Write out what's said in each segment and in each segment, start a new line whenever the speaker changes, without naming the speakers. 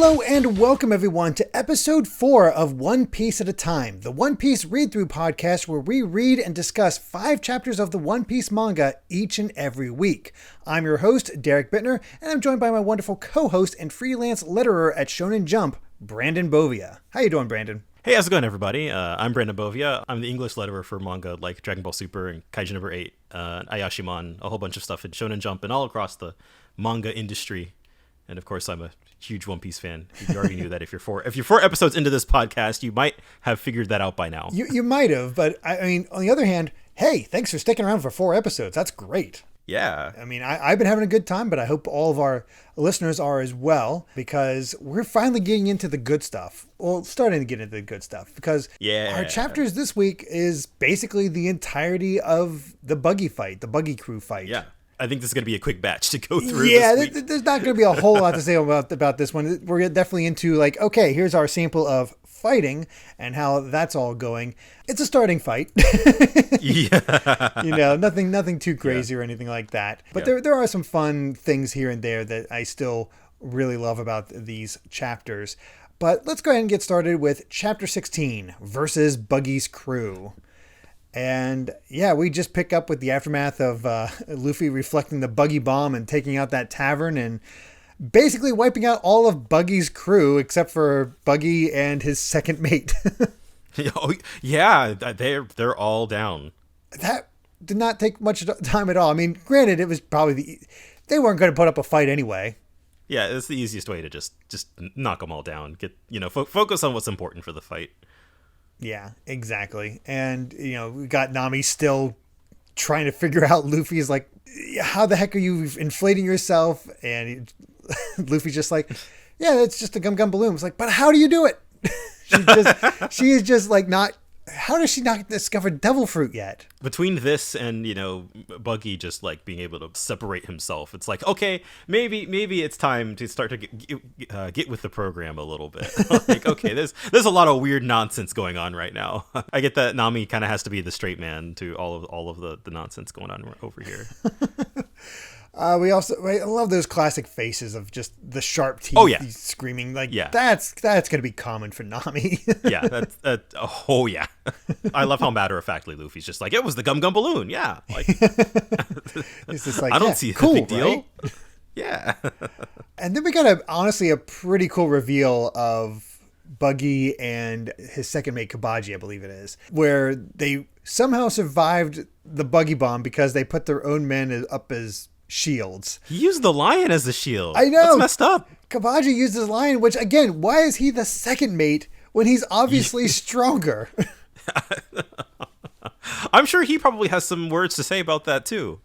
Hello and welcome everyone to episode 4 of One Piece at a Time, the One Piece read-through podcast where we read and discuss 5 chapters of the One Piece manga each and every week. I'm your host, Derek Bittner, and I'm joined by my wonderful co-host and freelance letterer at Shonen Jump, Brandon Bovia. How you doing, Brandon?
Hey, how's it going, everybody? I'm Brandon Bovia. I'm the English letterer for manga like Dragon Ball Super and Kaiju number 8, Ayashimon, a whole bunch of stuff in Shonen Jump and all across the manga industry. And of course, I'm a huge One Piece fan. You already knew that if you're 4 episodes into this podcast, you might have figured that out by now.
You might have, but I mean, on the other hand, hey, thanks for sticking around for 4 episodes. That's great.
Yeah.
I mean, I've been having a good time, but I hope all of our listeners are as well, because we're finally getting into the good stuff. Well, starting to get into the good stuff, because our chapters this week is basically the entirety of the Buggy fight, the Buggy crew fight.
Yeah. I think this is going to be a quick batch to go through.
Yeah, there's not going to be a whole lot to say about this one. We're definitely into like, okay, here's our sample of fighting and how that's all going. It's a starting fight.
Yeah.
You know, nothing too crazy or anything like that. But there are some fun things here and there that I still really love about these chapters. But let's go ahead and get started with chapter 16, versus Buggy's crew. And yeah, we just pick up with the aftermath of Luffy reflecting the Buggy bomb and taking out that tavern and basically wiping out all of Buggy's crew except for Buggy and his second mate.
Yeah, they're all down.
That did not take much time at all. I mean, granted, it was probably they weren't going to put up a fight anyway.
Yeah, it's the easiest way to just knock them all down. Get focus on what's important for the fight.
Yeah, exactly. And, you know, we got Nami still trying to figure out Luffy's like, how the heck are you inflating yourself? And Luffy's just like, yeah, it's just a gum balloon. It's like, but how do you do it? She is just like how does she not discover devil fruit yet?
Between this and, Buggy just like being able to separate himself, it's like, okay, maybe it's time to start to get with the program a little bit. Like, okay, there's a lot of weird nonsense going on right now. I get that Nami kind of has to be the straight man to all of the nonsense going on over here.
I love those classic faces of just the sharp teeth.
Oh, yeah.
Screaming like, that's going to be common for Nami.
Yeah. Oh yeah. I love how matter-of-factly Luffy's just like, it was the gum balloon. Yeah. Like,
it's just like,
I don't see
cool,
the big deal.
Right?
Yeah.
And then we got honestly a pretty cool reveal of Buggy and his second mate Kabaji, I believe it is, where they somehow survived the Buggy bomb because they put their own men up as shields.
He used the lion as a shield.
I know.
That's messed up.
Kabaji used his lion, which again, why is he the second mate when he's obviously stronger?
I'm sure he probably has some words to say about that too.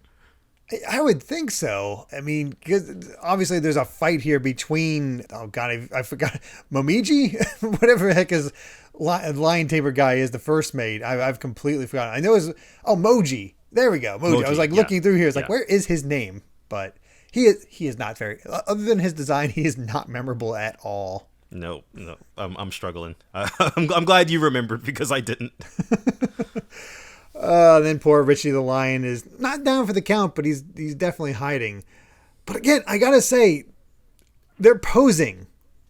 I would think so. I mean, because obviously there's a fight here between, oh God, I forgot, Momiji? Whatever the heck his lion tamer guy is, the first mate. I've completely forgotten. I know Moji. There we go. Moji. I was like looking through here. It's like, where is his name? But he is not very, other than his design, he is not memorable at all.
No. I'm struggling. I'm glad you remembered because I didn't.
Then poor Richie the lion is not down for the count, but he's definitely hiding. But again, I gotta say, they're posing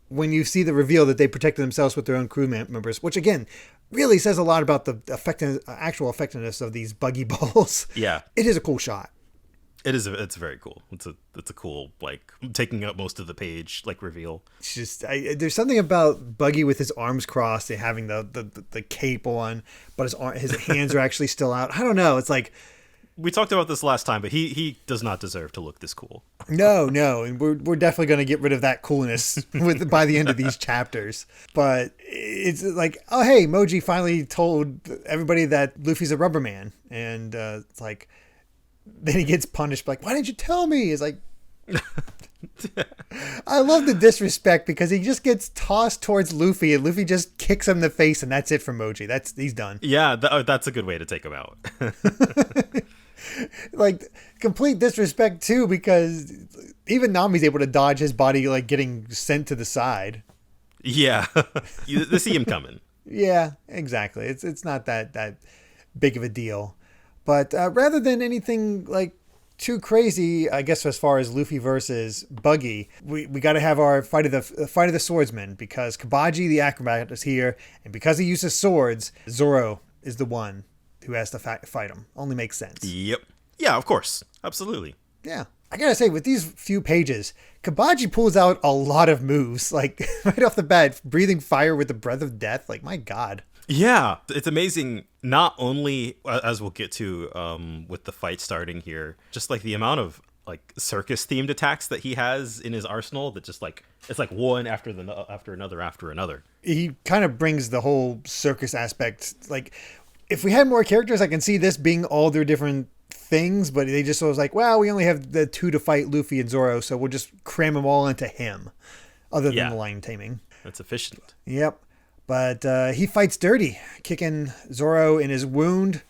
when you see the reveal that they protected themselves with their own crew members, which again really says a lot about the actual effectiveness of these Buggy balls.
Yeah,
it is a cool shot.
It's very cool. It's a cool, like, taking up most of the page, like, reveal.
It's just there's something about Buggy with his arms crossed and having the cape on, but his hands are actually still out. I don't know. It's like,
we talked about this last time, but he does not deserve to look this cool.
No, and we're definitely going to get rid of that coolness by the end of these chapters. But it's like, oh hey, Moji finally told everybody that Luffy's a rubber man, and it's like, then he gets punished, like, why didn't you tell me? It's like, I love the disrespect because he just gets tossed towards Luffy and Luffy just kicks him in the face, and that's it for Moji. He's done.
Yeah, that's a good way to take him out.
Like, complete disrespect too, because even Nami's able to dodge his body, like, getting sent to the side.
Yeah. They see him coming.
Yeah, exactly. It's not that big of a deal. But rather than anything like too crazy, I guess, as far as Luffy versus Buggy, we got to have our fight of the swordsmen, because Kabaji the acrobat is here, and because he uses swords, Zoro is the one who has to fight him. Only makes sense.
Yep. Yeah, of course. Absolutely.
Yeah. I gotta say, with these few pages, Kabaji pulls out a lot of moves. Like, right off the bat, breathing fire with the breath of death. Like, my God.
Yeah, it's amazing. Not only, as we'll get to with the fight starting here, just like the amount of like circus themed attacks that he has in his arsenal, that just like it's like one after another.
He kind of brings the whole circus aspect. Like, if we had more characters, I can see this being all their different things, but they just was like, well, we only have the two to fight Luffy and Zoro, so we'll just cram them all into him, other than the lion taming.
That's efficient.
Yep. But he fights dirty, kicking Zoro in his wound,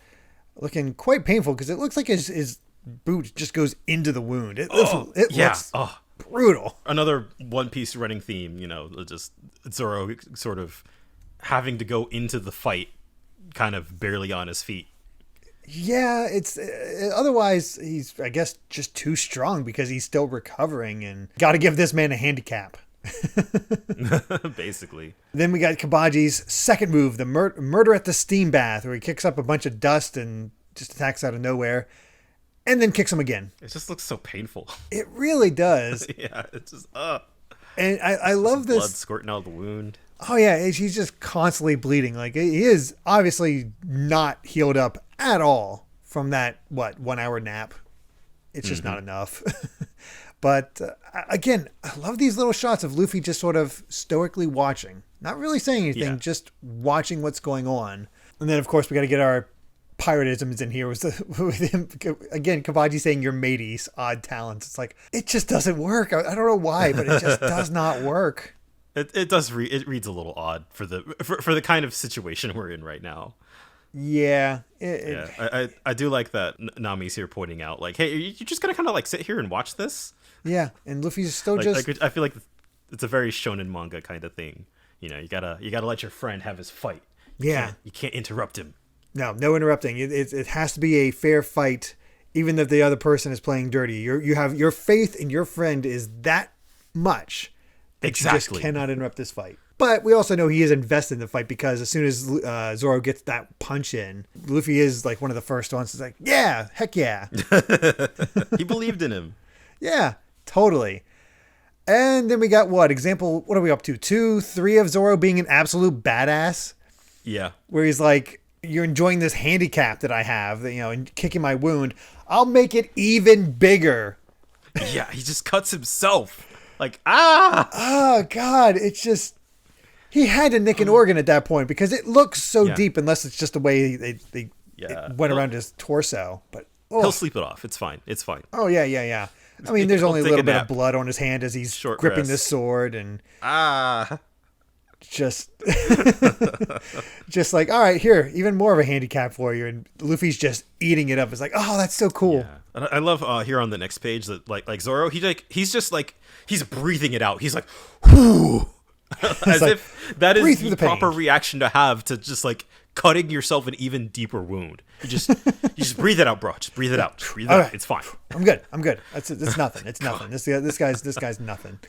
looking quite painful because it looks like his boot just goes into the wound. It looks brutal.
Another One Piece running theme, just Zoro sort of having to go into the fight kind of barely on his feet.
Yeah, it's otherwise he's, I guess, just too strong because he's still recovering, and got to give this man a handicap.
Basically.
Then we got Kabaji's second move, the murder at the steam bath, where he kicks up a bunch of dust and just attacks out of nowhere, and then kicks him again.
It just looks so painful.
It really does.
Yeah, it's just
and I love this
blood squirting out of the wound.
Oh yeah, he's just constantly bleeding. Like, he is obviously not healed up at all from that 1 hour nap. It's just not enough. But again, I love these little shots of Luffy just sort of stoically watching, not really saying anything, just watching what's going on. And then, of course, we got to get our piratisms in here with him again. Kabaji saying "your mateys" odd talents. It's like, it just doesn't work. I don't know why, but it just does not work.
It does. It reads a little odd for the kind of situation we're in right now.
Yeah.
I do like that Nami's here pointing out, like, hey, you just gotta kind of like sit here and watch this.
Yeah, and Luffy's still
like, I feel like it's a very shonen manga kind of thing. You gotta let your friend have his fight. You can't interrupt him. No
interrupting. It has to be a fair fight, even if the other person is playing dirty. You have your faith in your friend is that much that
exactly.
You just cannot interrupt this fight. But we also know he is invested in the fight, because as soon as Zoro gets that punch in, Luffy is like one of the first ones. He's like, yeah, heck yeah.
He believed in him.
Yeah, totally. And then we got what are we up to? 2, 3 of Zoro being an absolute badass.
Yeah.
Where he's like, you're enjoying this handicap that I have, and kicking my wound. I'll make it even bigger.
Yeah, he just cuts himself. Like, oh
God, it's just, he had to nick an organ at that point, because it looks so deep, unless it's just the way they went around his torso. But
he'll sleep it off. It's fine. Oh
yeah. I mean, there's only a little bit of blood on his hand as he's gripping the sword, and just like, all right, here, even more of a handicap for you. And Luffy's just eating it up. It's like, oh, that's so cool.
Yeah. And I love here on the next page that like Zoro, he's just like, he's breathing it out. He's like, whoo. As like, if that is the proper reaction to have to just like cutting yourself an even deeper wound. You just breathe it out, bro. Just breathe it out. Breathe it out. It's fine.
I'm good. It's nothing. It's nothing. This guy's nothing.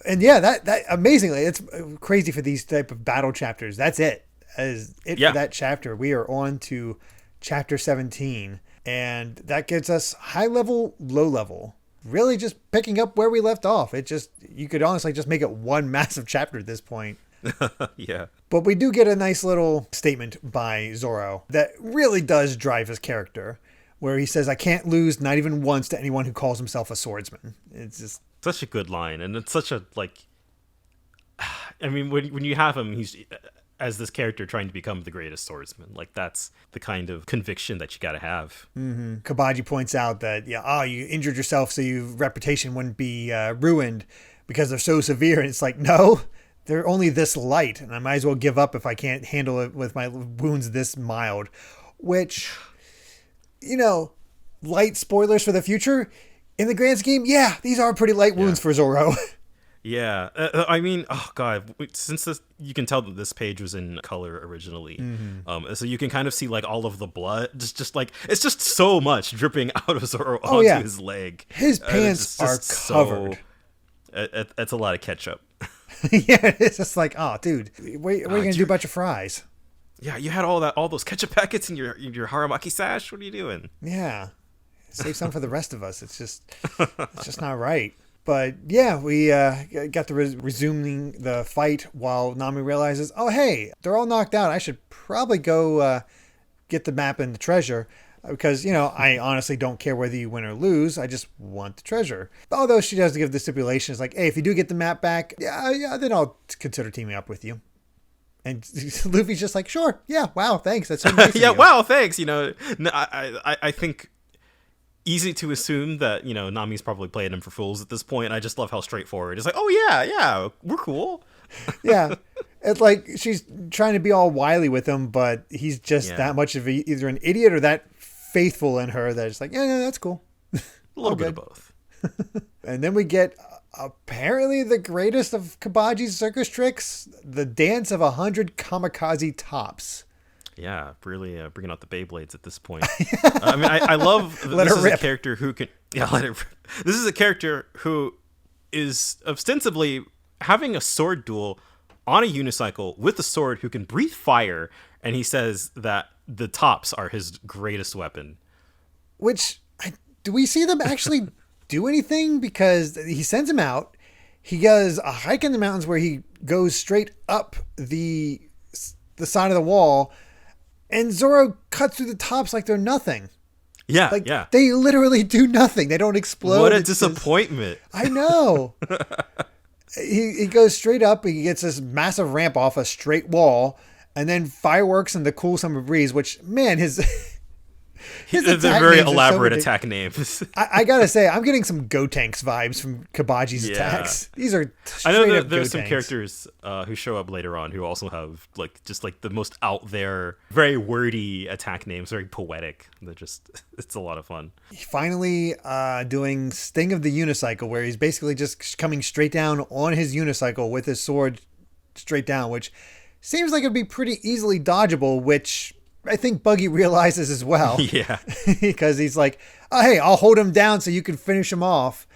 And yeah, that amazingly, it's crazy for these type of battle chapters. That's it. That is it for that chapter. We are on to chapter 17, and that gets us high level, low level. Really just picking up where we left off. You could honestly just make it one massive chapter at this point.
Yeah.
But we do get a nice little statement by Zoro that really does drive his character, where he says, I can't lose, not even once, to anyone who calls himself a swordsman. It's just
such a good line. And it's such a, like, I mean, when you have him, he's as this character trying to become the greatest swordsman. Like, that's the kind of conviction that you got to have.
Mm-hmm. Kabaji points out that, you injured yourself so your reputation wouldn't be ruined because they're so severe. And it's like, no, they're only this light, and I might as well give up if I can't handle it with my wounds this mild. Which, light spoilers for the future. In the grand scheme, these are pretty light wounds for Zoro.
Yeah, I mean, oh god, since you can tell that this page was in color originally, so you can kind of see like all of the blood, just like it's just so much dripping out of Zoro onto his leg.
His pants are covered.
It's a lot of ketchup.
Yeah, it's just like, oh, dude, what are you gonna do about your fries?
Yeah, you had all those ketchup packets in your Haramaki sash. What are you doing?
Yeah, save some for the rest of us. It's just not right. But yeah, we got to resuming the fight while Nami realizes, oh, hey, they're all knocked out. I should probably go get the map and the treasure because, I honestly don't care whether you win or lose. I just want the treasure. Although she does give the stipulations like, hey, if you do get the map back, yeah, then I'll consider teaming up with you. And Luffy's just like, sure, yeah, wow, thanks. That's so nice of you.
Wow, thanks. I think easy to assume that Nami's probably playing him for fools at this point. I just love how straightforward it's like, oh yeah, we're cool.
Yeah, it's like she's trying to be all wily with him, but he's just that much of either an idiot or that faithful in her that it's like, yeah, that's cool.
A little bit of both.
And then we get apparently the greatest of Kabaji's circus tricks, the dance of 100 kamikaze tops.
Yeah, really bringing out the Beyblades at this point. I mean, I love this is a character who can... Yeah, let it rip. This is a character who is ostensibly having a sword duel on a unicycle with a sword who can breathe fire, and he says that the tops are his greatest weapon.
Which, do we see them actually do anything? Because he sends him out. He does a hike in the mountains where he goes straight up the side of the wall, and Zoro cuts through the tops like they're nothing.
Yeah,
yeah. They literally do nothing. They don't explode.
What a disappointment.
I know. He goes straight up. He gets this massive ramp off a straight wall, and then fireworks and the cool summer breeze, which, man, his
they're very elaborate attack names.
I gotta say, I'm getting some Gotenks vibes from Kabaji's attacks. These are
I know that there's some characters who show up later on who also have just the most out there, very wordy attack names, very poetic. It's a lot of fun.
Finally doing Sting of the Unicycle, where he's basically just coming straight down on his unicycle with his sword straight down, which seems like it'd be pretty easily dodgeable, which I think Buggy realizes as well.
Yeah.
Because he's like, oh, hey, I'll hold him down so you can finish him off.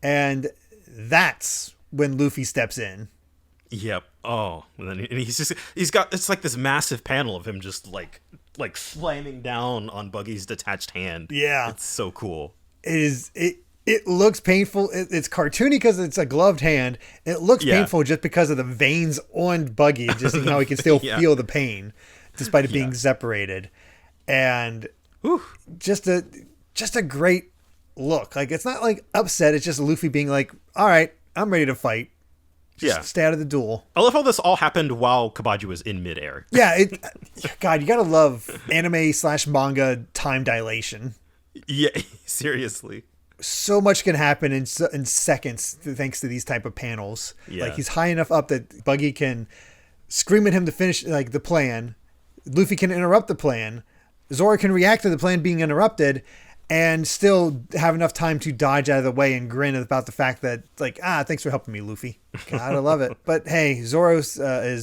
And that's when Luffy steps in.
Yep. Oh, and he's got, it's like this massive panel of him just like slamming down on Buggy's detached hand.
Yeah.
It's so cool.
It looks painful. It's cartoony because it's a gloved hand. It looks painful just because of the veins on Buggy, just how he can still feel the pain despite it being separated. And just a great look. Like, it's not like upset. It's just Luffy being like, all right, I'm ready to fight. Just stay out of the duel.
I love how this all happened while Kabaji was in midair.
Yeah. God, you gotta love anime/manga time dilation.
Yeah, seriously.
So much can happen in seconds thanks to these type of panels.
Yeah.
Like, he's high enough up that Buggy can scream at him to finish the plan. Luffy can interrupt the plan. Zoro can react to the plan being interrupted and still have enough time to dodge out of the way and grin about the fact that, thanks for helping me, Luffy. Gotta love it. But hey, Zoro's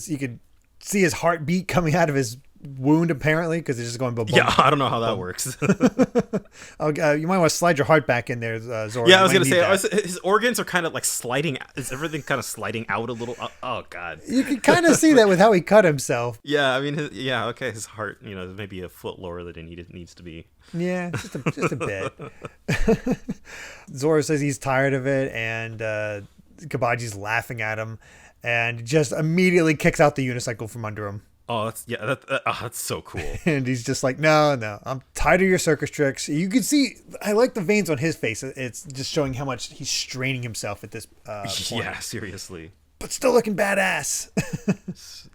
you could see his heartbeat coming out of his wound, apparently, because it's just going boom.
Yeah, I don't know how that works.
You might want to slide your heart back in there, Zoro.
Yeah, I was gonna say his organs are kind of sliding. Is everything kind of sliding out a little? Oh god,
you can kind of see that with how he cut himself.
Yeah, I mean, his heart, maybe a foot lower than it needs to be.
Yeah, just a bit. Zoro says he's tired of it, and Kabaji's laughing at him, and just immediately kicks out the unicycle from under him.
Oh, that's so cool.
And he's just like, no, I'm tired of your circus tricks. You can see, I like the veins on his face. It's just showing how much he's straining himself at this point.
Yeah, seriously.
But still looking badass.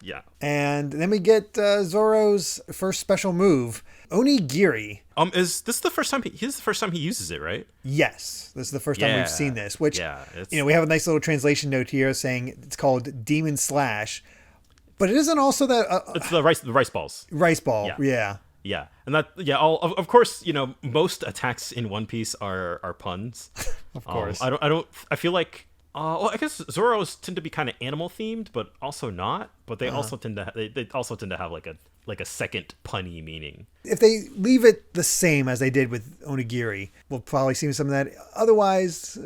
Yeah.
And then we get Zoro's first special move, Onigiri.
Is this the first time he uses it, right?
Yes, this is the first time we've seen this. Which, we have a nice little translation note here saying it's called Demon Slash. But it isn't also that
it's the rice balls.
Rice ball, yeah.
Yeah, and that of course, most attacks in One Piece are puns.
Of course.
I feel like Well, I guess Zoros tend to be kind of animal themed, but also not. But they also tend to they also tend to have like a second punny meaning.
If they leave it the same as they did with Onigiri, we'll probably see some of that. Otherwise,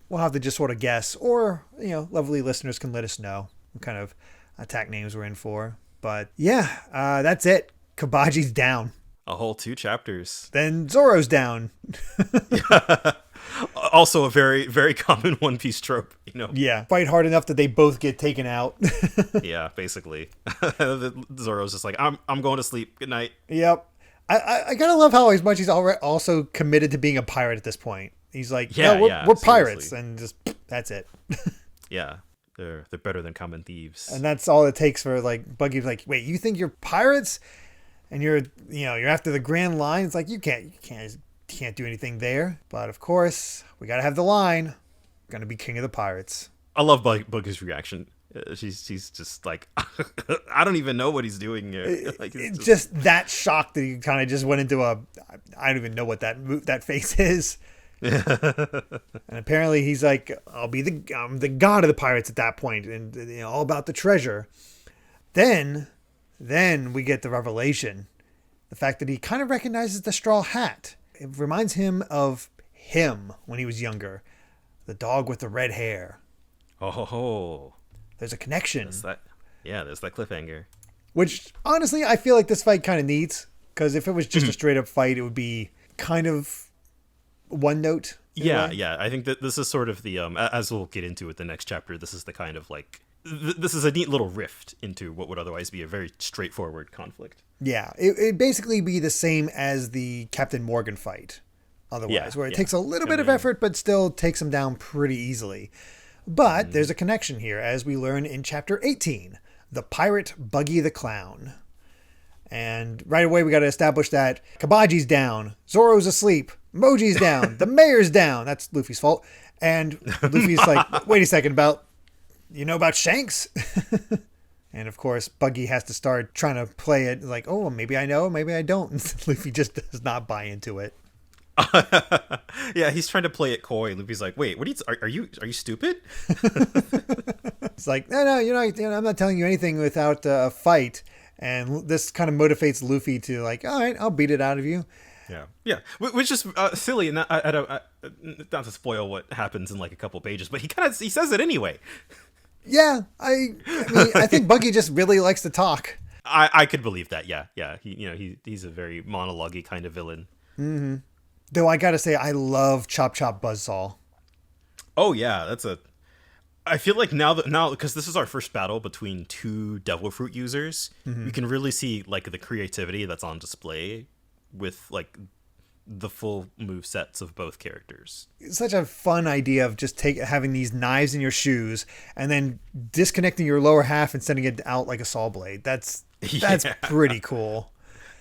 we'll have to just sort of guess, or lovely listeners can let us know what kind of attack names we're in for. But yeah, that's it. Kabaji's down.
A whole 2 chapters.
Then Zoro's down.
Also a very, very common One Piece trope,
Yeah, fight hard enough that they both get taken out.
Yeah, basically. Zoro's just like, I'm going to sleep. Good night.
Yep. I gotta love how as much he's also committed to being a pirate at this point. He's like, we're pirates, and just that's it.
Yeah, they're better than common thieves.
And that's all it takes for like Buggy's like, wait, you think you're pirates? And you're after the Grand Line. It's like you can't do anything there. But of course, we gotta have the line. Gonna be king of the pirates.
I love Buggy's reaction. She's just like, I don't even know what he's doing here. Like,
it's just that shock that he kind of just went into I don't even know what that face is. And apparently he's like, I'm the god of the pirates at that point, and all about the treasure. Then we get the revelation, the fact that he kind of recognizes the straw hat. It reminds him of him when he was younger, the dog with the red hair.
Oh,
there's a connection.
There's that cliffhanger.
Which honestly, I feel like this fight kind of needs, because if it was just a straight up fight, it would be kind of one note.
Yeah. I think that this is sort of the as we'll get into with the next chapter. This is the kind of like this is a neat little rift into what would otherwise be a very straightforward conflict.
Yeah, it'd basically be the same as the Captain Morgan fight. Otherwise, where it takes a little bit of effort, but still takes him down pretty easily. But there's a connection here, as we learn in Chapter 18, the pirate Buggy the Clown. And right away, we got to establish that Kabaji's down, Zoro's asleep, Moji's down, the mayor's down. That's Luffy's fault. And Luffy's like, wait a second, about Shanks? And of course, Buggy has to start trying to play it like, oh, maybe I know, maybe I don't. And Luffy just does not buy into it.
Yeah, he's trying to play it coy. Luffy's like, wait, what are you stupid?
It's like, no, you're not, I'm not telling you anything without a fight. And this kind of motivates Luffy to like, all right, I'll beat it out of you.
Yeah, which is silly, and I don't, not to spoil what happens in like a couple pages, but he says it anyway.
Yeah, I mean, I think Buggy just really likes to talk.
I could believe that. Yeah. He's a very monologue-y kind of villain.
Mm-hmm. Though I gotta say, I love Chop Chop Buzzsaw.
Oh yeah, I feel like now because this is our first battle between 2 Devil Fruit users, we can really see like the creativity that's on display with like the full move sets of both characters. It's
such a fun idea of just having these knives in your shoes and then disconnecting your lower half and sending it out like a saw blade. That's pretty cool.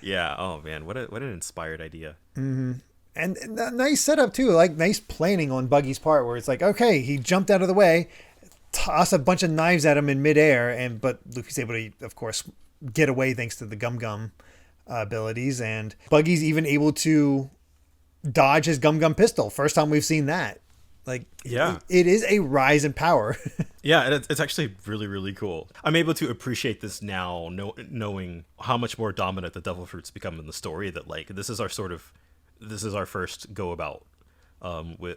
Yeah. Oh man, what an inspired idea.
Mm-hmm. And a nice setup too, like nice planning on Buggy's part, where it's like, okay, he jumped out of the way, toss a bunch of knives at him in midair, but Luffy's able to, of course, get away thanks to the Gum Gum abilities, and Buggy's even able to dodge his Gum Gum pistol. First time we've seen that. Like, yeah, it is a rise in power.
Yeah, and it's actually really, really cool. I'm able to appreciate this now, knowing how much more dominant the Devil Fruits become in the story. That like this is our first go about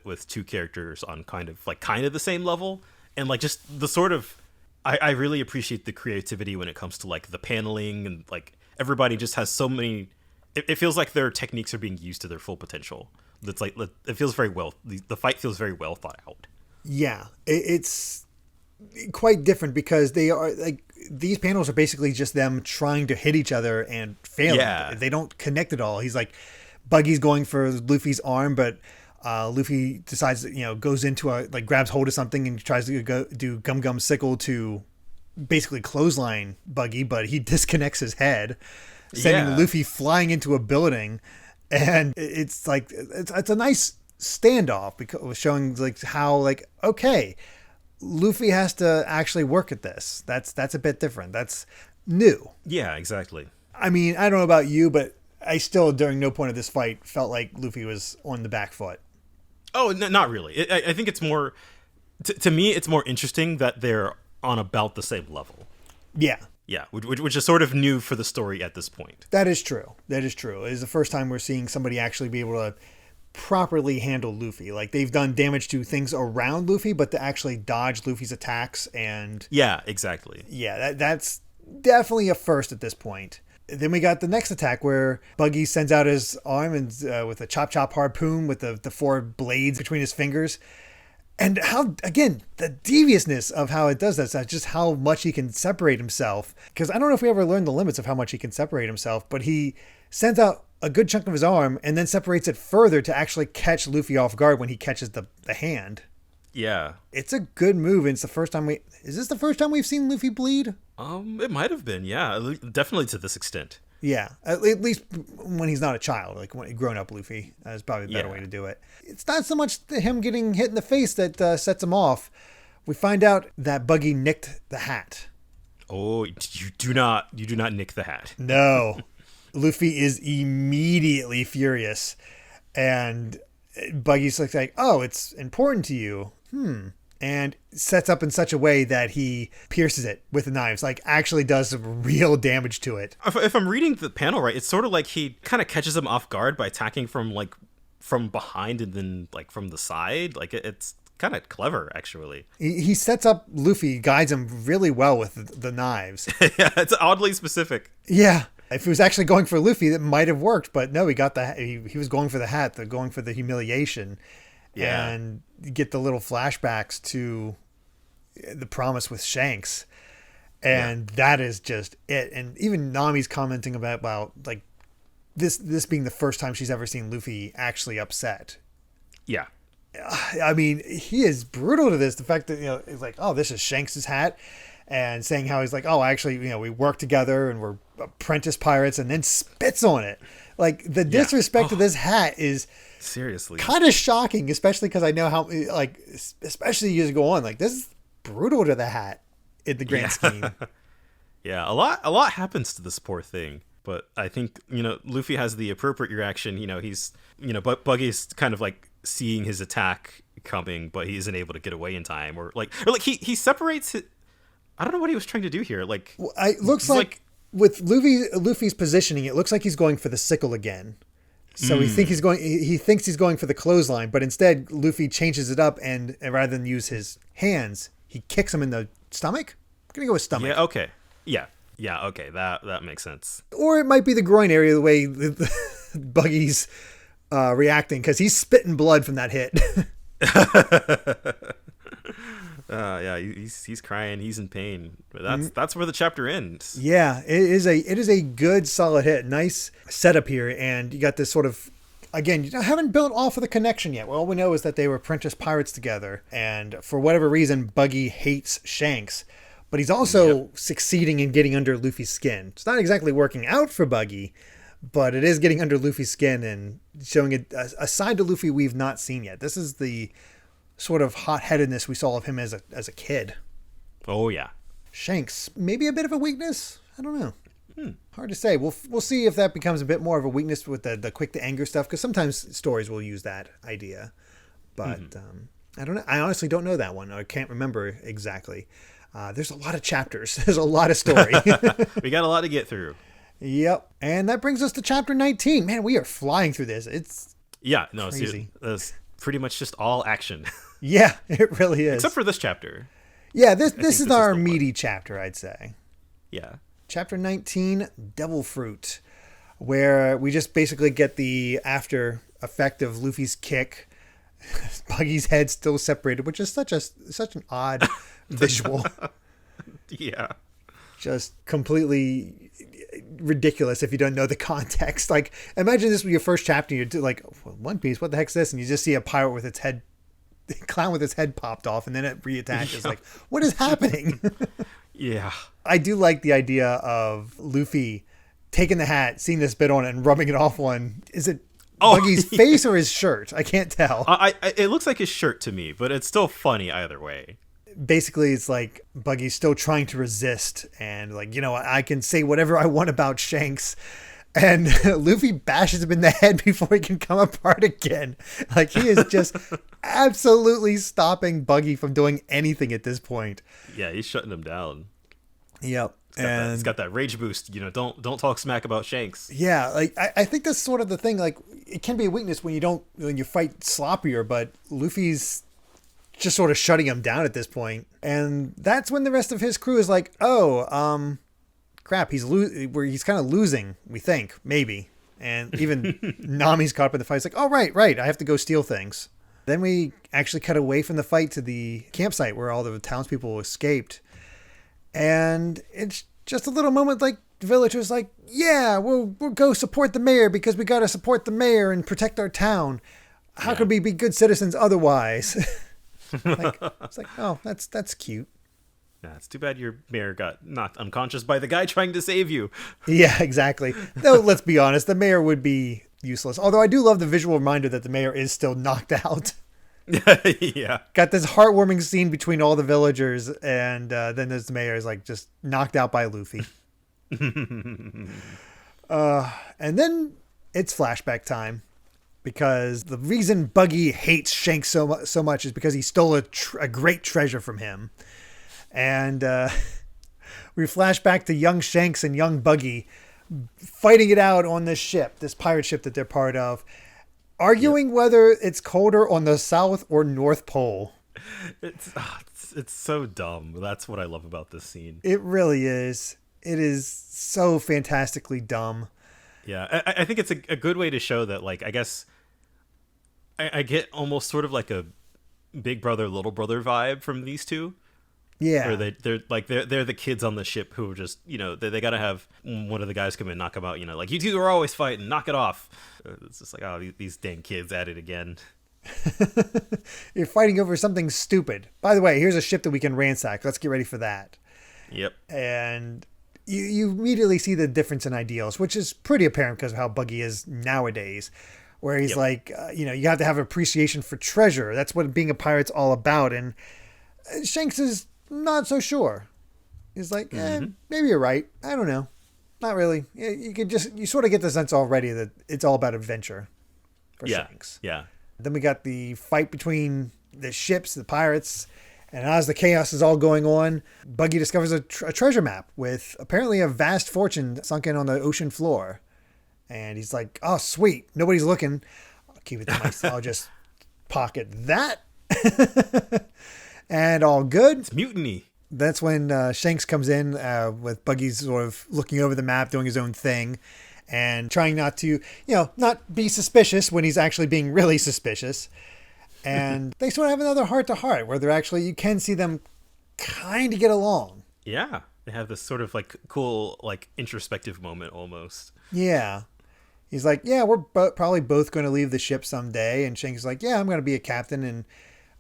with 2 characters on kind of the same level, and like just the sort of I really appreciate the creativity when it comes to like the paneling, and like everybody just has so many. It feels like their techniques are being used to their full potential. It's like it feels very well. The fight feels very well thought out.
Yeah, it's quite different because they are like these panels are basically just them trying to hit each other and failing. Yeah. They don't connect at all. He's like, Buggy's going for Luffy's arm, but Luffy decides, goes into grabs hold of something and tries to go do Gum Gum Sickle to basically clothesline Buggy, but he disconnects his head, sending Luffy flying into a building. And it's like, it's a nice standoff because showing like how like, okay, Luffy has to actually work at this. That's a bit different. That's new.
Yeah, exactly.
I mean, I don't know about you, but I still, during no point of this fight, felt like Luffy was on the back foot.
Oh, not really. I think it's more to me, it's more interesting that they're on about the same level.
Yeah.
Yeah, which is sort of new for the story at this point.
That is true. That is true. It is the first time we're seeing somebody actually be able to properly handle Luffy. Like, they've done damage to things around Luffy, but to actually dodge Luffy's attacks and...
Yeah, exactly.
Yeah, that's definitely a first at this point. Then we got the next attack where Buggy sends out his arm and with a chop harpoon with the 4 blades between his fingers. And how, again, the deviousness of how it does that, just how much he can separate himself. Because I don't know if we ever learned the limits of how much he can separate himself, but he sends out a good chunk of his arm and then separates it further to actually catch Luffy off guard when he catches the hand.
Yeah.
It's a good move, and it's the first time is this the first time we've seen Luffy bleed?
It might have been, yeah. Definitely to this extent.
Yeah, at least when he's not a child, like when grown up Luffy. That's probably a better way to do it. It's not so much him getting hit in the face that sets him off. We find out that Buggy nicked the hat.
Oh, you do not nick the hat.
No. Luffy is immediately furious. And Buggy's like, oh, it's important to you. And sets up in such a way that he pierces it with the knives, like actually does some real damage to it.
If I'm reading the panel right, it's sort of like he kind of catches him off guard by attacking from behind and then like from the side. Like it's kind of clever, actually.
He sets up Luffy, guides him really well with the knives.
Yeah, it's oddly specific.
Yeah. If he was actually going for Luffy, that might have worked, but no, he was going for the hat, going for the humiliation. Yeah. And get the little flashbacks to the promise with Shanks. And that is just it. And even Nami's commenting about like this being the first time she's ever seen Luffy actually upset.
Yeah.
I mean, he is brutal to this. The fact that, he's like, oh, this is Shanks's hat. And saying how he's like, oh, actually, we work together and we're apprentice pirates, and then spits on it. Like, the disrespect of this hat is
seriously
kind of shocking, especially because I know how, like, especially years ago on, like, this is brutal to the hat in the grand scheme.
Yeah, a lot happens to this poor thing. But I think, Luffy has the appropriate reaction. He's, Buggy's kind of like seeing his attack coming, but he isn't able to get away in time. Or he separates it. I don't know what he was trying to do here. Like,
it looks like with Luffy's positioning, it looks like he's going for the sickle again. So he thinks he's going for the clothesline, but instead Luffy changes it up and rather than use his hands, he kicks him in the stomach. I'm gonna go with stomach.
Yeah. Okay. Yeah. Okay. That makes sense.
Or it might be the groin area, the way Buggy's reacting, because he's spitting blood from that hit.
Yeah, he's crying, he's in pain. But that's where the chapter ends.
Yeah, it is a good solid hit. Nice setup here, and you got this sort of, again, you haven't built off of the connection yet. Well, all we know is that they were apprentice pirates together, and for whatever reason, Buggy hates Shanks, but he's also succeeding in getting under Luffy's skin. It's not exactly working out for Buggy, but it is getting under Luffy's skin and showing a side to Luffy we've not seen yet. This is the sort of hot-headedness we saw of him as a kid.
Oh yeah.
Shanks, maybe a bit of a weakness. I don't know. Hard to say. We'll see if that becomes a bit more of a weakness with the quick to anger stuff, because sometimes stories will use that idea. But I don't know. I honestly don't know that one. I can't remember exactly. There's a lot of chapters. There's a lot of story.
We got a lot to get through.
Yep. And that brings us to chapter 19. Man, we are flying through this. It's crazy.
It's pretty much just all action.
Yeah, it really is.
Except for this chapter.
Yeah, this is our meaty chapter, I'd say.
Yeah.
Chapter 19, Devil Fruit, where we just basically get the after effect of Luffy's kick. Buggy's head still separated, which is such an odd visual.
Yeah.
Just completely ridiculous if you don't know the context. Like, imagine this was your first chapter, you're like, One Piece, what the heck's this? And you just see a pirate with its head, clown with its head popped off, and then it reattaches. Yeah. Like, what is happening?
Yeah.
I do like the idea of Luffy taking the hat, seeing this bit on it, and rubbing it off on, is it Buggy's face or his shirt? I can't tell.
It looks like his shirt to me, but it's still funny either way.
Basically, it's like Buggy's still trying to resist, and like, I can say whatever I want about Shanks, And Luffy bashes him in the head before he can come apart again. Like, he is just absolutely stopping Buggy from doing anything at this point.
Yeah, he's shutting him down.
Yep.
It's got that rage boost. Don't talk smack about Shanks.
Yeah, like I think that's sort of the thing. Like, it can be a weakness when you fight sloppier, but Luffy's just sort of shutting him down at this point. And that's when the rest of his crew is like, oh, crap, he's kind of losing, we think, maybe. And even Nami's caught up in the fight. It's like, oh, right, I have to go steal things. Then we actually cut away from the fight to the campsite where all the townspeople escaped. And it's just a little moment like the villagers like, yeah, we'll go support the mayor because we got to support the mayor and protect our town. How could we be good citizens otherwise? It's like, oh, that's cute.
Yeah, it's too bad your mayor got knocked unconscious by the guy trying to save you.
Yeah, exactly. Though, let's be honest, the mayor would be useless. Although I do love the visual reminder that the mayor is still knocked out.
Yeah.
Got this heartwarming scene between all the villagers, and then there's the mayor is like just knocked out by Luffy. And then it's flashback time, because the reason Buggy hates Shanks so much is because he stole a great treasure from him. And we flash back to young Shanks and young Buggy fighting it out on this ship, this pirate ship that they're part of, arguing whether it's colder on the South or North Pole.
It's so dumb. That's what I love about this scene.
It really is. It is so fantastically dumb.
Yeah, I think it's a good way to show that, like, I guess I get almost sort of like a big brother, little brother vibe from these two.
Yeah.
Or they're the kids on the ship who are just, they got to have one of the guys come in and knock them out, like, you two are always fighting, knock it off. It's just like, oh, these dang kids at it again.
You're fighting over something stupid. By the way, here's a ship that we can ransack. Let's get ready for that.
Yep.
And you immediately see the difference in ideals, which is pretty apparent because of how Buggy is nowadays, where he's like, you have to have appreciation for treasure. That's what being a pirate's all about. And Shanks is not so sure. He's like, maybe you're right. I don't know. Not really. You sort of get the sense already that it's all about adventure for Shanks.
Yeah.
Then we got the fight between the ships, the pirates, and as the chaos is all going on, Buggy discovers a treasure map with apparently a vast fortune sunken on the ocean floor. And he's like, oh, sweet. Nobody's looking. I'll keep it to myself. I'll just pocket that. And all good.
It's mutiny.
That's when Shanks comes in with Buggy sort of looking over the map, doing his own thing, and trying not to, not be suspicious when he's actually being really suspicious. And they sort of have another heart-to-heart where you can see them kind of get along.
Yeah. They have this sort of like cool, like introspective moment almost.
Yeah. He's like, yeah, we're probably both going to leave the ship someday. And Shanks is like, yeah, I'm going to be a captain and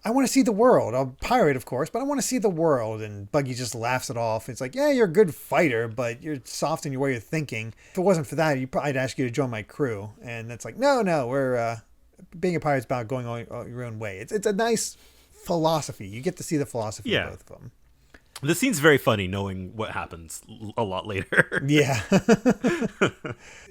I want to see the world. I'm a pirate, of course, but I want to see the world. And Buggy just laughs it off. It's like, yeah, you're a good fighter, but you're soft in your way of thinking. If it wasn't for that, I'd ask you to join my crew. And it's like, no, we're being a pirate's about going all your own way. It's a nice philosophy. You get to see the philosophy of both of them.
This scene's very funny knowing what happens a lot later.
Yeah.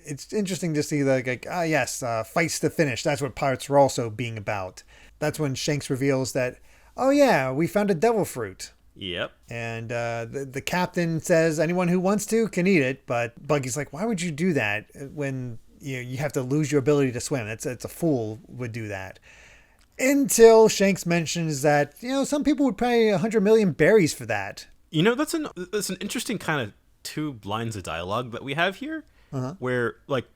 It's interesting to see fights to finish. That's what pirates are also being about. That's when Shanks reveals that, oh yeah, we found a devil fruit.
Yep. And
the captain says anyone who wants to can eat it, but Buggy's like, why would you do that when you have to lose your ability to swim? It's a fool would do that. Until Shanks mentions that, some people would pay 100 million berries for that.
That's an interesting kind of two lines of dialogue that we have here, where like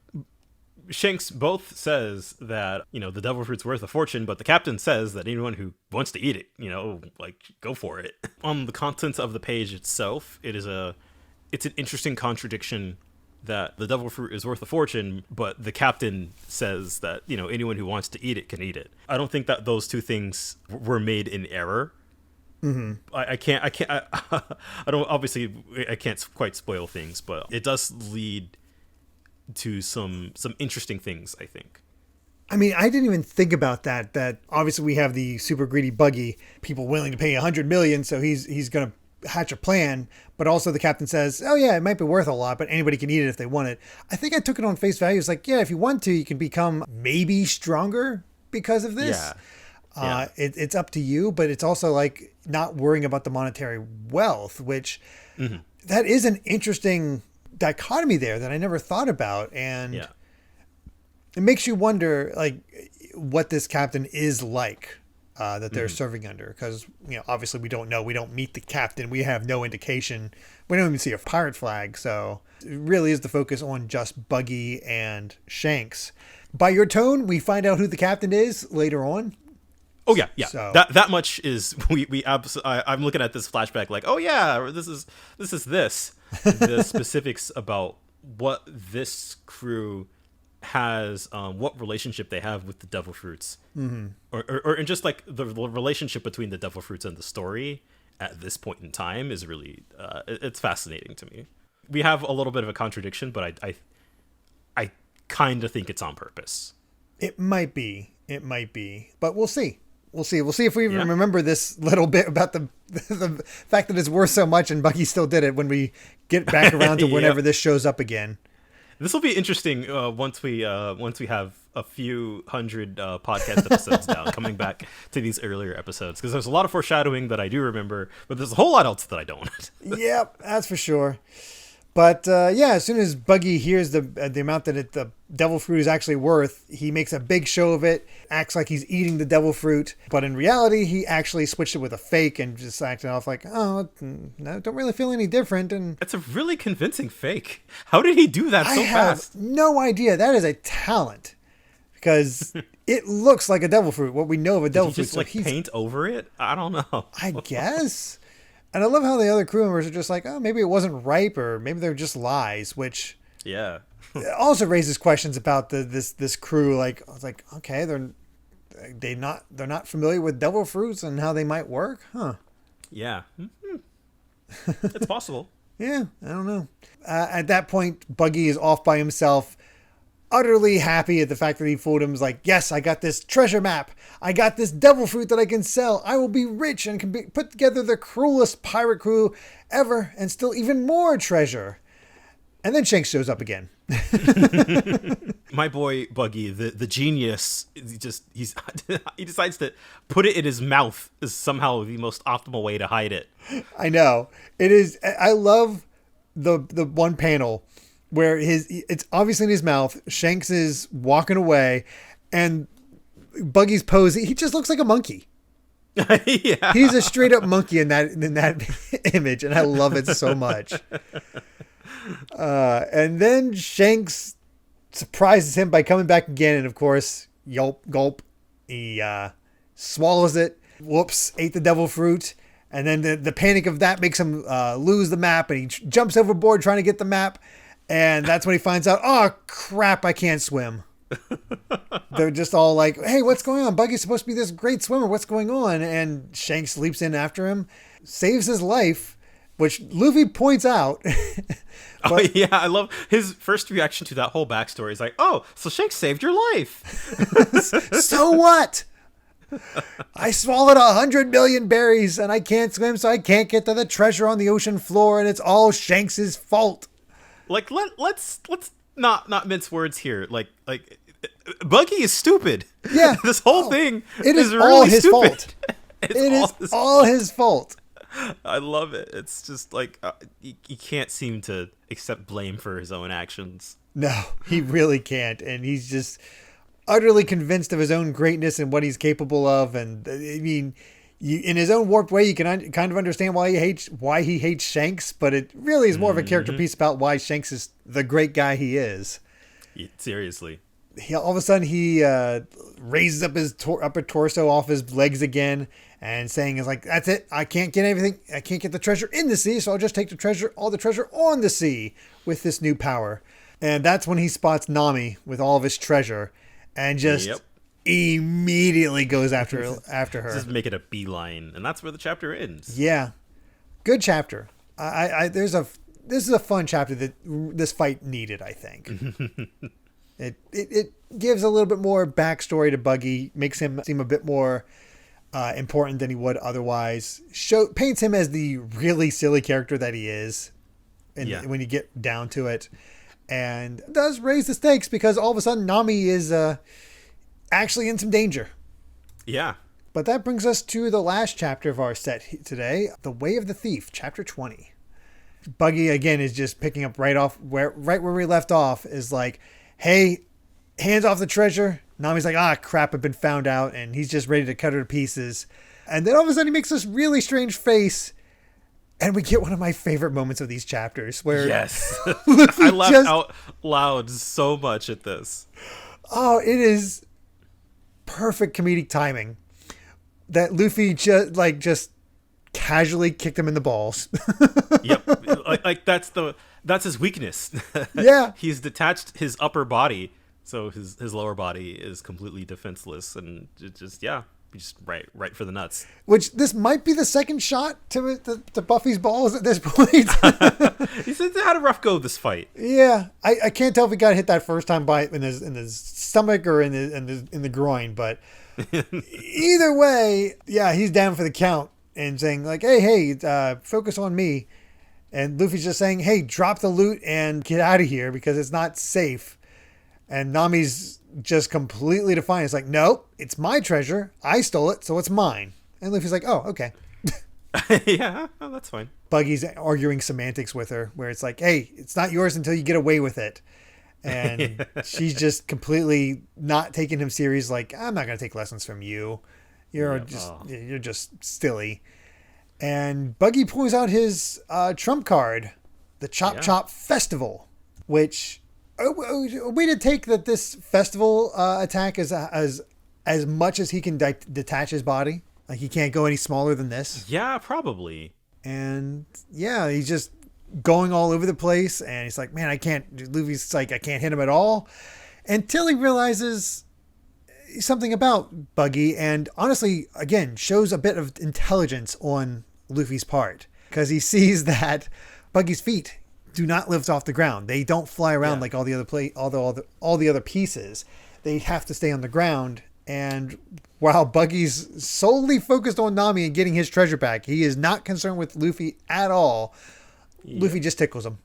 Shanks both says that, the devil fruit's worth a fortune, but the captain says that anyone who wants to eat it, go for it. On the contents of the page itself, it's an interesting contradiction that the devil fruit is worth a fortune, but the captain says that, anyone who wants to eat it can eat it. I don't think that those two things were made in error. Mm-hmm. I can't quite spoil things, but it does lead to some interesting things, I think.
I mean, I didn't even think about that obviously we have the super greedy Buggy, people willing to pay 100 million, so he's going to hatch a plan, but also the captain says, oh yeah, it might be worth a lot, but anybody can eat it if they want it. I think I took it on face value. It's like, yeah, if you want to, you can become maybe stronger because of this. It's up to you, but it's also like not worrying about the monetary wealth, which that is an interesting dichotomy there that I never thought about. And it makes you wonder like what this captain is like. That they're serving under, because obviously we don't know. We don't meet the captain. We have no indication. We don't even see a pirate flag. So it really is the focus on just Buggy and Shanks. By your tone, we find out who the captain is later on.
Oh yeah.
So,
that much is I'm looking at this flashback like, oh yeah, this is the specifics about what this crew has, what relationship they have with the devil fruits, or and just like the relationship between the devil fruits and the story at this point in time is really it's fascinating to me. We have a little bit of a contradiction, but I kind of think it's on purpose.
It might be, but we'll see. We'll see if we even remember this little bit about the fact that it's worth so much and Buggy still did it when we get back around to whenever this shows up again.
This will be interesting once we have a few hundred podcast episodes down, coming back to these earlier episodes, because there's a lot of foreshadowing that I do remember, but there's a whole lot else that I don't.
Yep, that's for sure. But as soon as Buggy hears the amount that the devil fruit is actually worth, he makes a big show of it, acts like he's eating the devil fruit, but in reality, he actually switched it with a fake and just acted off like, oh, no, don't really feel any different. And
it's a really convincing fake. How did he do that so fast?
I have no idea. That is a talent, because it looks like a devil fruit. What we know of a devil fruit.
Just like paint over it? I don't know.
I guess. And I love how the other crew members are just like, oh, maybe it wasn't ripe, or maybe they're just lies, which also raises questions about this crew. Like, I was like, okay, they're not familiar with devil fruits and how they might work, huh?
Yeah, it's possible.
Yeah, I don't know. At that point, Buggy is off by himself, utterly happy at the fact that he fooled him. He's like, yes, I got this treasure map. I got this devil fruit that I can sell. I will be rich and can put together the cruelest pirate crew ever and still even more treasure. And then Shanks shows up again.
My boy Buggy, the genius, he decides to put it in his mouth is somehow the most optimal way to hide it.
I know. It is. I love the one panel where it's obviously in his mouth. Shanks is walking away, and Buggy's pose, he just looks like a monkey.
Yeah.
He's a straight up monkey in that image, and I love it so much. And then Shanks surprises him by coming back again, and of course, gulp. He swallows it. Whoops, ate the devil fruit. And then the panic of that makes him lose the map, and he jumps overboard trying to get the map. And that's when he finds out, oh, crap, I can't swim. They're just all like, hey, what's going on? Buggy's supposed to be this great swimmer. What's going on? And Shanks leaps in after him, saves his life, which Luffy points out.
Oh, yeah, I love his first reaction to that whole backstory. He's like, oh, so Shanks saved your life.
So what? I swallowed 100 million berries, and I can't swim, so I can't get to the treasure on the ocean floor, and it's all Shanks's fault.
Like, let's not mince words here. Like Buggy is stupid.
Yeah.
This whole thing
is
really
all his
stupid.
fault. It is all his fault.
I love it. It's just like he can't seem to accept blame for his own actions.
No, he really can't. And he's just utterly convinced of his own greatness and what he's capable of. And I mean, in his own warped way, you can kind of understand why he hates Shanks, but it really is more of a character piece about why Shanks is the great guy he is.
Seriously.
All of a sudden, he raises up his upper torso off his legs again, and saying is like, that's it. I can't get everything. I can't get the treasure in the sea, so I'll just take all the treasure on the sea with this new power. And that's when he spots Nami with all of his treasure, and just immediately goes after her.
Just make it a beeline, and that's where the chapter ends.
Yeah, good chapter. This is a fun chapter that this fight needed, I think. It gives a little bit more backstory to Buggy, makes him seem a bit more important than he would otherwise. Paints him as the really silly character that he is when you get down to it. And does raise the stakes because all of a sudden Nami is actually in some danger.
Yeah.
But that brings us to the last chapter of our set today, The Way of the Thief, chapter 20. Buggy, again, is just picking up right where we left off, is like, hey, hands off the treasure. Nami's like, ah, crap, I've been found out. And he's just ready to cut her to pieces. And then all of a sudden he makes this really strange face. And we get one of my favorite moments of these chapters where
yes,
Luffy
I laughed out loud so much at this.
Oh, it is perfect comedic timing that Luffy just casually kicked him in the balls.
Yep, like that's his weakness.
Yeah,
he's detached his upper body, so his lower body is completely defenseless, and just right for the nuts.
Which this might be the second shot to Buffy's balls at this point.
He said they had a rough go this fight.
Yeah, I can't tell if he got hit that first time in his stomach or in the groin, but either way, yeah, he's down for the count and saying like, hey, focus on me. And Luffy's just saying, hey, drop the loot and get out of here because it's not safe. And Nami's just completely defiant. It's like, no, it's my treasure. I stole it, so it's mine. And Luffy's like, oh, okay.
Yeah, oh, that's fine.
Buggy's arguing semantics with her, where it's like, hey, it's not yours until you get away with it. And she's just completely not taking him serious. Like, I'm not going to take lessons from you. You're just silly. And Buggy pulls out his trump card, the Chop Chop Festival, which are we to take that this festival attack is as much as he can detach his body? Like he can't go any smaller than this?
Yeah, probably.
And yeah, he's just going all over the place. And he's like, man, I can't. Luffy's like, I can't hit him at all. Until he realizes something about Buggy. And honestly, again, shows a bit of intelligence on Luffy's part. Because he sees that Buggy's feet do not lift off the ground. They don't fly around like all the other all the other pieces. They have to stay on the ground. And while Buggy's solely focused on Nami and getting his treasure back, he is not concerned with Luffy at all. Yeah. Luffy just tickles him.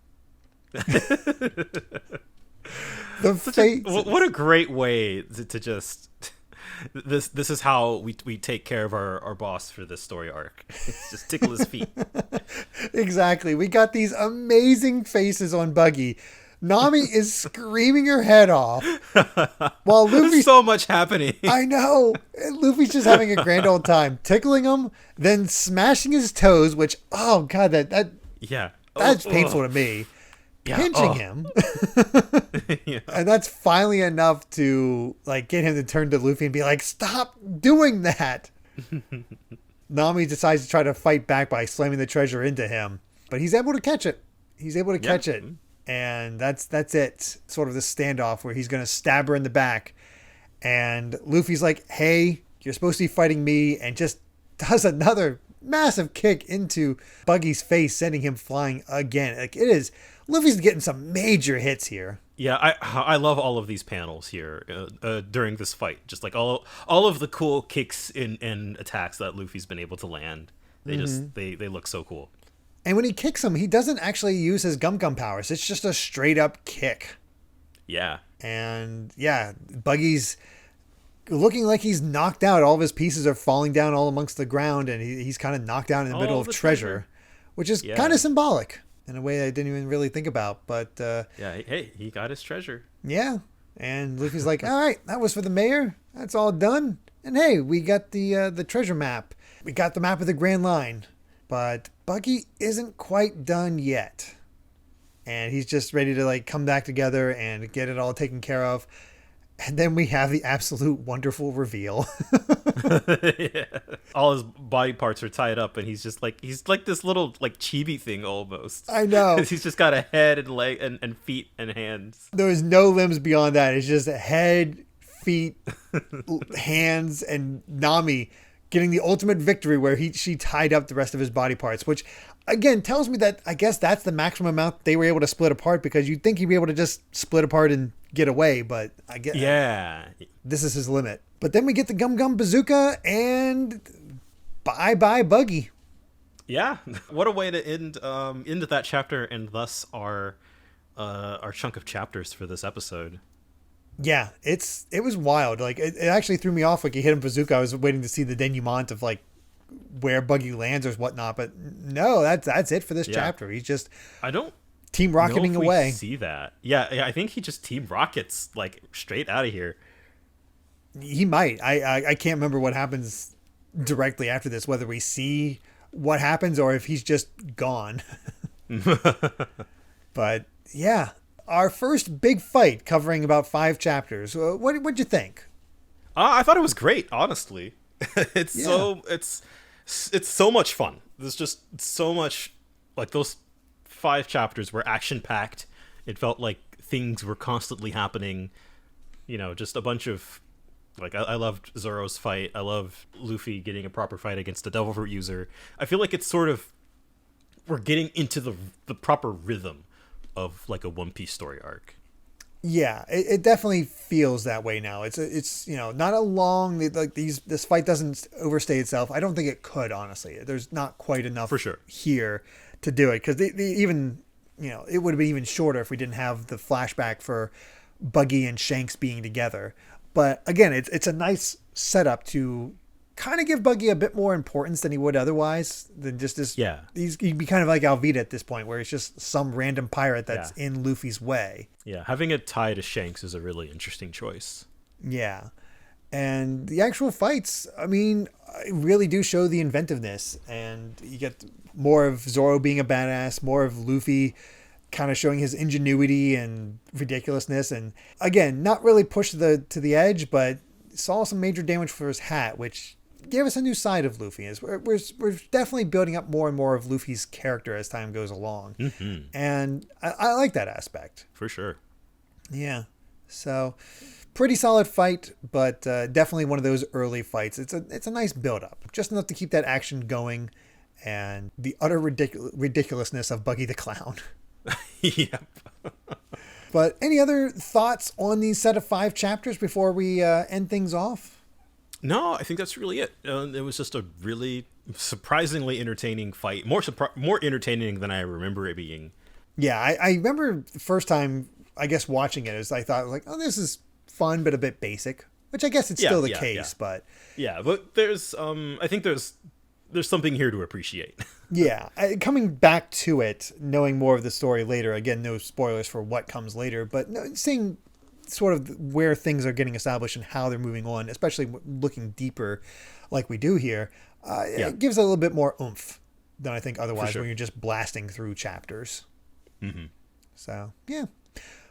What a great way to just this is how we take care of our boss for this story arc. It's just tickle his feet.
Exactly. We got these amazing faces on Buggy. Nami is screaming her head off while Luffy's
so much happening.
I know. Luffy's just having a grand old time, tickling him, then smashing his toes, which, oh God, that's painful to me.
Yeah.
Pinching him.
Yeah.
And that's finally enough to like get him to turn to Luffy and be like, stop doing that. Nami decides to try to fight back by slamming the treasure into him, but he's able to catch it. Catch it. And that's it. Sort of the standoff where he's going to stab her in the back. And Luffy's like, hey, you're supposed to be fighting me. And just does another massive kick into Buggy's face, sending him flying again. Like it is. Luffy's getting some major hits here.
Yeah, I love all of these panels here during this fight. Just like all of the cool kicks and attacks that Luffy's been able to land. They they look so cool.
And when he kicks him, he doesn't actually use his gum powers. It's just a straight up kick.
Yeah.
And yeah, Buggy's looking like he's knocked out. All of his pieces are falling down all amongst the ground, and he's kind of knocked down in the middle of treasure, which is kind of symbolic in a way I didn't even really think about. But
hey, he got his treasure.
Yeah. And Luffy's like, all right, that was for the mayor. That's all done. And hey, we got the treasure map. We got the map of the Grand Line. But Buggy isn't quite done yet. And he's just ready to like come back together and get it all taken care of. And then we have the absolute wonderful reveal.
Yeah. All his body parts are tied up and he's like this little like chibi thing almost.
I know.
He's just got a head and leg and feet and hands.
There's no limbs beyond that. It's just a head, feet, hands, and Nami getting the ultimate victory where she tied up the rest of his body parts, which again tells me that I guess that's the maximum amount they were able to split apart, because you'd think he'd be able to just split apart and get away, but I guess this is his limit. But then we get the Gum Gum Bazooka and bye-bye Buggy.
Yeah, what a way to end into that chapter, and thus our chunk of chapters for this episode.
Yeah, it was wild. Like it actually threw me off. Like he hit him bazooka. I was waiting to see the denouement of like where Buggy lands or whatnot, but no, that's it for this chapter. He's just
I don't
team rocketing away.
See that? Yeah, I think he just team rockets like straight out of here.
He might. I can't remember what happens directly after this. Whether we see what happens or if he's just gone. But yeah, our first big fight covering about 5 chapters. What'd you think?
I thought it was great, honestly. It's so much fun. There's just so much, like those 5 chapters were action packed. It felt like things were constantly happening. You know, just a bunch of like I loved Zoro's fight. I love Luffy getting a proper fight against a Devil Fruit user. I feel like it's sort of we're getting into the proper rhythm of like a One Piece story arc.
Yeah, it definitely feels that way now. It's you know, not a long like this fight doesn't overstay itself. I don't think it could, honestly. There's not quite enough
for sure
here to do it, because they even, you know, it would have been even shorter if we didn't have the flashback for Buggy and Shanks being together. But again, it's a nice setup to kind of give Buggy a bit more importance than he would otherwise, than just this.
Yeah,
he'd be kind of like Alvida at this point, where it's just some random pirate that's in Luffy's way.
Yeah, having a tie to Shanks is a really interesting choice.
Yeah, and the actual fights, I mean, really do show the inventiveness, and you get more of Zoro being a badass, more of Luffy kind of showing his ingenuity and ridiculousness, and again, not really pushed to the edge, but saw some major damage for his hat, which gave us a new side of Luffy. We're definitely building up more and more of Luffy's character as time goes along.
Mm-hmm.
And I like that aspect.
For sure.
Yeah. So pretty solid fight, but definitely one of those early fights. It's a nice build up, just enough to keep that action going, and the utter ridiculousness of Buggy the Clown.
Yep.
But any other thoughts on these set of 5 chapters before we end things off?
No, I think that's really it. It was just a really surprisingly entertaining fight. More entertaining than I remember it being.
Yeah, I remember the first time, I guess, watching it, I thought, like, oh, this is fun, but a bit basic. Which I guess it's still the case, but...
Yeah, but there's, I think there's something here to appreciate.
Yeah, coming back to it, knowing more of the story later, again, no spoilers for what comes later, but seeing sort of where things are getting established and how they're moving on, especially looking deeper like we do here, it gives a little bit more oomph than I think otherwise when you're just blasting through chapters.
Mm-hmm.
So, yeah.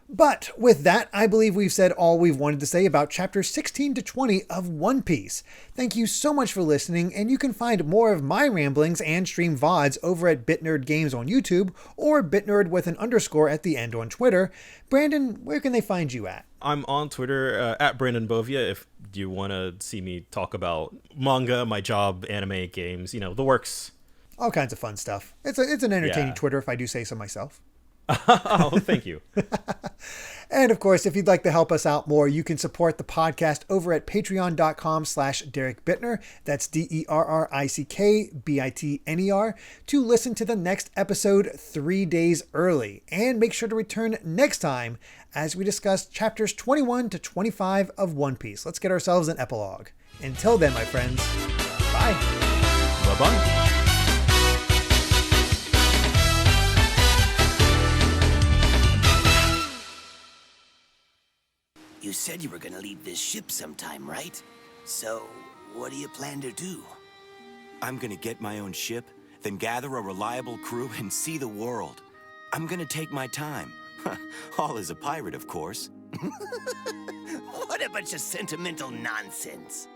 But with that, I believe we've said all we've wanted to say about chapters 16 to 20 of One Piece. Thank you so much for listening, and you can find more of my ramblings and stream VODs over at BitNerd Games on YouTube, or BitNerd with an underscore at the end on Twitter. Brandon, where can they find you at?
I'm on Twitter at Brandon Bovia if you want to see me talk about manga, my job, anime, games, the works.
All kinds of fun stuff. It's an entertaining Twitter, if I do say so myself.
Oh, thank you.
And of course, if you'd like to help us out more, you can support the podcast over at patreon.com/Derek Bittner. That's DERRICKBITNER to listen to the next episode 3 days early. And make sure to return next time as we discuss chapters 21 to 25 of One Piece. Let's get ourselves an epilogue. Until then, my friends, bye.
Bye-bye.
You said you were gonna leave this ship sometime, right? So, what do you plan to do?
I'm gonna get my own ship, then gather a reliable crew and see the world. I'm gonna take my time. All as a pirate, of course.
What a bunch of sentimental nonsense.